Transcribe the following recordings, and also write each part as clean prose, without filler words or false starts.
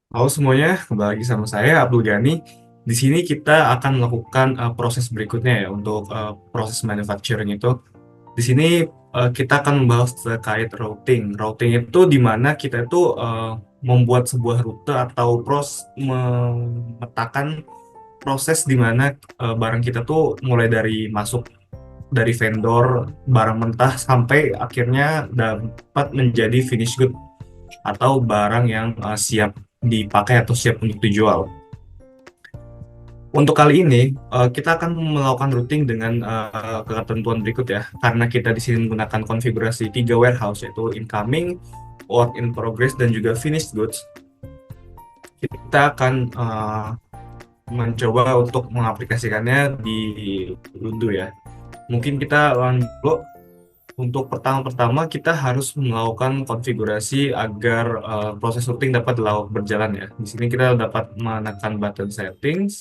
Halo semuanya, kembali lagi sama saya Abdul Ghani. Di sini kita akan melakukan proses berikutnya ya untuk proses manufacturing itu. Di sini kita akan membahas terkait routing. Routing itu di mana kita itu membuat sebuah rute atau memetakan proses di mana barang kita tuh mulai dari masuk dari vendor barang mentah sampai akhirnya dapat menjadi finished good atau barang yang siap dipakai atau siap untuk dijual. Untuk kali ini, kita akan melakukan routing dengan ketentuan berikut ya. Karena kita di sini menggunakan konfigurasi 3 warehouse, yaitu incoming, work in progress, dan juga finished goods. Kita akan mencoba untuk mengaplikasikannya di Ludo ya. Mungkin kita dulu. Untuk pertama-tama kita harus melakukan konfigurasi agar proses routing dapat berjalan ya. Di sini kita dapat menekan button settings,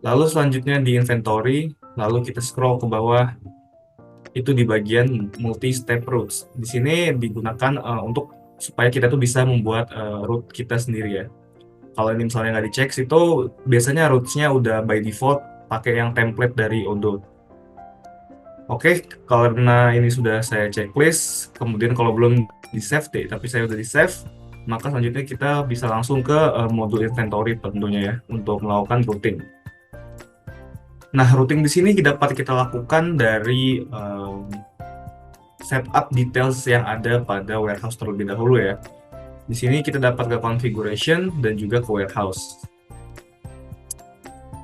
lalu selanjutnya di inventory, lalu kita scroll ke bawah, itu di bagian multi-step routes. Di sini digunakan untuk supaya kita tuh bisa membuat route kita sendiri ya. Kalau ini misalnya nggak dicek, itu biasanya routes-nya udah by default pakai yang template dari Odoo. Oke, karena ini sudah saya checklist, kemudian kalau belum di save deh, tapi saya udah di save, maka selanjutnya kita bisa langsung ke modul inventory tentunya ya, untuk melakukan routing. Nah, routing di sini dapat kita lakukan dari setup details yang ada pada warehouse terlebih dahulu ya. Di sini kita dapat ke configuration dan juga ke warehouse.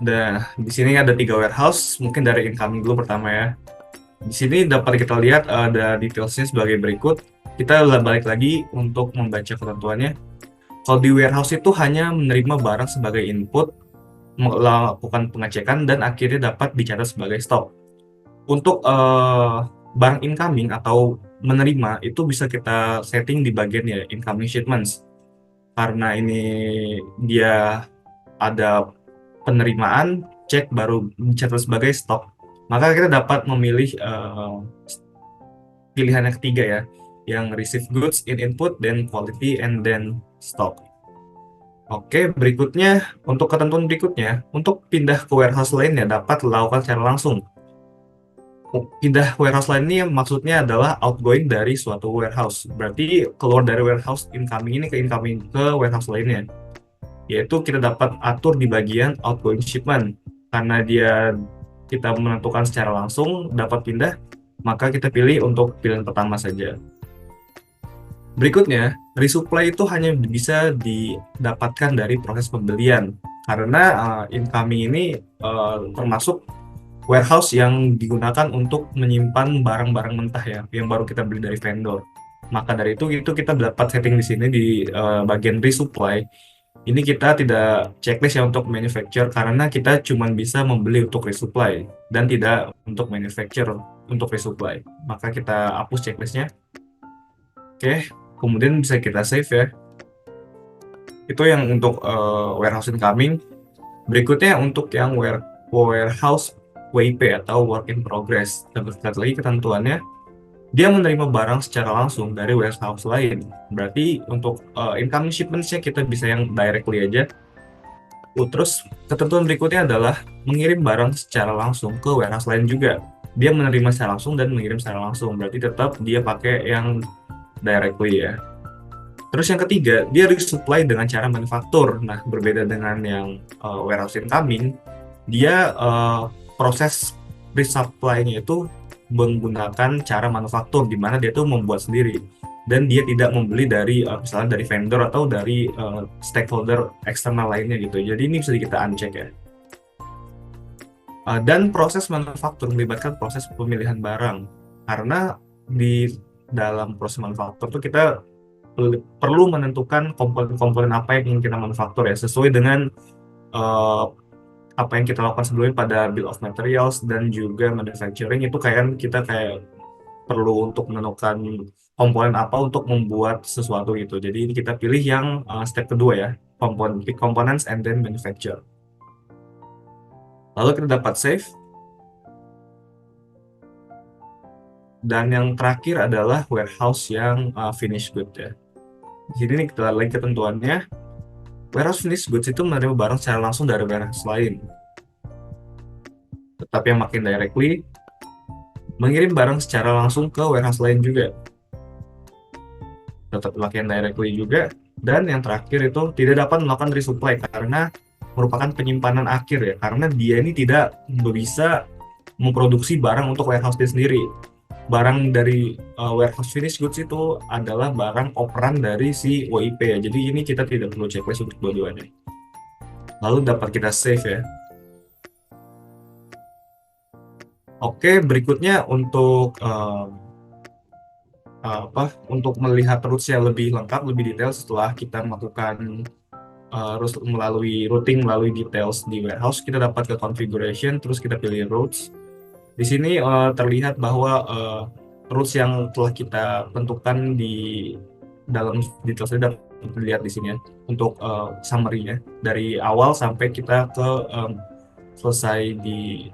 Dan di sini ada 3 warehouse, mungkin dari incoming dulu pertama ya. Di sini dapat kita lihat ada detailsnya sebagai berikut. Kita balik lagi untuk membaca ketentuannya. Kalau di warehouse itu hanya menerima barang sebagai input, melakukan pengecekan, dan akhirnya dapat dicatat sebagai stok. Untuk barang incoming atau menerima, itu bisa kita setting di bagian ya incoming shipments. Karena ini dia ada penerimaan, cek baru dicatat sebagai stok. Maka kita dapat memilih pilihan yang ketiga ya, yang receive goods in input, then quality, and then stock. Oke, berikutnya untuk ketentuan berikutnya, untuk pindah ke warehouse lainnya dapat dilakukan secara langsung. Pindah warehouse lain ini maksudnya adalah outgoing dari suatu warehouse. Berarti keluar dari warehouse incoming ini ke incoming ke warehouse lainnya. Yaitu kita dapat atur di bagian outgoing shipment. Karena kita menentukan secara langsung dapat pindah, maka kita pilih untuk pilihan pertama saja. Berikutnya, resupply itu hanya bisa didapatkan dari proses pembelian. Karena incoming ini termasuk warehouse yang digunakan untuk menyimpan barang-barang mentah ya, yang baru kita beli dari vendor. Maka dari itu kita dapat setting di sini di bagian resupply. Ini kita tidak checklist ya untuk manufacture karena kita cuma bisa membeli untuk resupply dan tidak untuk manufacture untuk resupply. Maka kita hapus checklistnya. Oke, kemudian bisa kita save ya. Itu yang untuk warehouse incoming. Berikutnya untuk yang warehouse WIP atau work in progress. Kita lihat lagi ketentuannya. Dia menerima barang secara langsung dari warehouse lain. Berarti untuk incoming shipments-nya kita bisa yang directly aja. Terus ketentuan berikutnya adalah mengirim barang secara langsung ke warehouse lain juga. Dia menerima secara langsung dan mengirim secara langsung. Berarti tetap dia pakai yang directly ya. Terus yang ketiga, dia resupply dengan cara manufaktur. Nah, berbeda dengan yang warehouse incoming, dia proses resupply-nya itu menggunakan cara manufaktur, di mana dia tuh membuat sendiri. Dan dia tidak membeli dari misalnya dari vendor atau dari stakeholder eksternal lainnya gitu. Jadi ini bisa kita uncheck ya. Dan proses manufaktur melibatkan proses pemilihan barang. Karena di dalam proses manufaktur tuh kita perlu menentukan komponen-komponen apa yang ingin kita manufaktur ya, sesuai dengan eh, apa yang kita lakukan sebelumnya pada bill of materials dan juga manufacturing. Itu kayak perlu untuk menentukan komponen apa untuk membuat sesuatu gitu. Jadi ini kita pilih yang step kedua ya, pick components and then manufacture. Lalu kita dapat save. Dan yang terakhir adalah warehouse yang finished good ya. Di sini nih kita lihat lagi ketentuannya. Warehouse finished goods itu menerima barang secara langsung dari warehouse lain. Tetapi yang makin directly mengirim barang secara langsung ke warehouse lain juga. Tetap makin directly juga. Dan yang terakhir itu tidak dapat melakukan resupply karena merupakan penyimpanan akhir ya. Karena dia ini tidak bisa memproduksi barang untuk warehouse dia sendiri. Barang dari warehouse finished goods itu adalah barang operan dari si WIP ya. Jadi ini kita tidak perlu checklist untuk dua-duanya. Lalu dapat kita save ya. Oke, berikutnya untuk untuk melihat roots-nya lebih lengkap, lebih detail setelah kita melakukan melalui details di warehouse, kita dapat ke configuration, terus kita pilih routes. Di sini terlihat bahwa rules yang telah kita tentukan di dalam details ini dapat dilihat di sini ya, untuk summary-nya dari awal sampai kita ke selesai di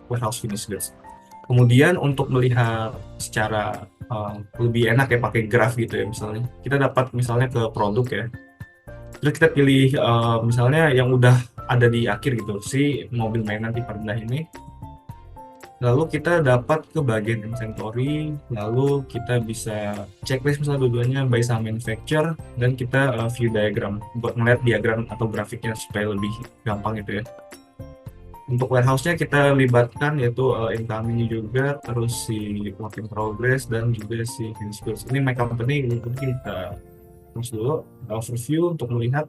warehouse finish goods. Kemudian untuk melihat secara lebih enak ya pakai graph gitu ya, misalnya kita dapat misalnya ke produk ya, terus kita pilih misalnya yang udah ada di akhir gitu, si mobil mainan tipe rendah ini. Lalu kita dapat ke bagian inventory, lalu kita bisa checklist misalnya dua-duanya by some manufacturer, dan kita view diagram buat melihat diagram atau grafiknya supaya lebih gampang gitu ya. Untuk warehouse-nya kita libatkan yaitu incoming juga, terus si work in progress, dan juga si finished goods. Ini my company, mungkin kita terus dulu kita overview untuk melihat.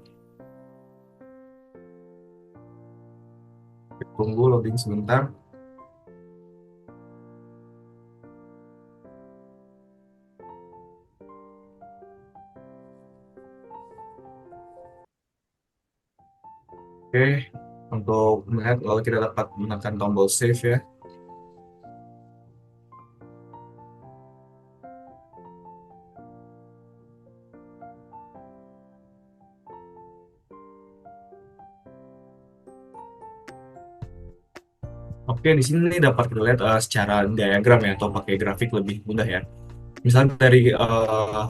Tunggu loading sebentar. Oke, untuk melihat lalu kita dapat menekan tombol save ya. Oke, di sini dapat kita lihat secara diagram ya, atau pakai grafik lebih mudah ya. Misalnya dari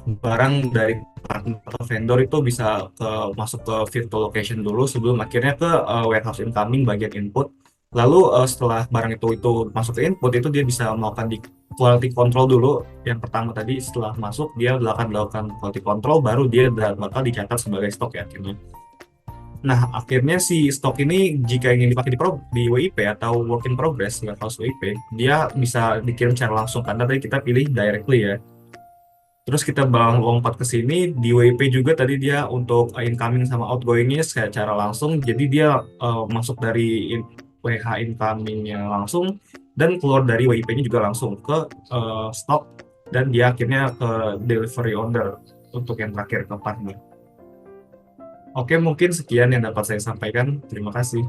barang dari partner atau vendor itu bisa masuk ke virtual location dulu sebelum akhirnya ke warehouse incoming bagian input. Lalu setelah barang itu masuk ke input, itu dia bisa melakukan di quality control dulu. Yang pertama tadi setelah masuk dia akan melakukan quality control, baru dia bakal dicatat sebagai stok ya akhirnya. Nah, akhirnya si stok ini jika ingin dipakai di WIP atau work in progress warehouse WIP, dia bisa dikirim secara langsung karena tadi kita pilih directly ya. Terus kita lompat ke sini di WIP juga, tadi dia untuk incoming sama outgoingnya secara langsung. Jadi dia masuk dari WH incomingnya langsung dan keluar dari WIP-nya juga langsung ke stok, dan dia akhirnya ke delivery order untuk yang terakhir ke partner. Oke, mungkin sekian yang dapat saya sampaikan. Terima kasih.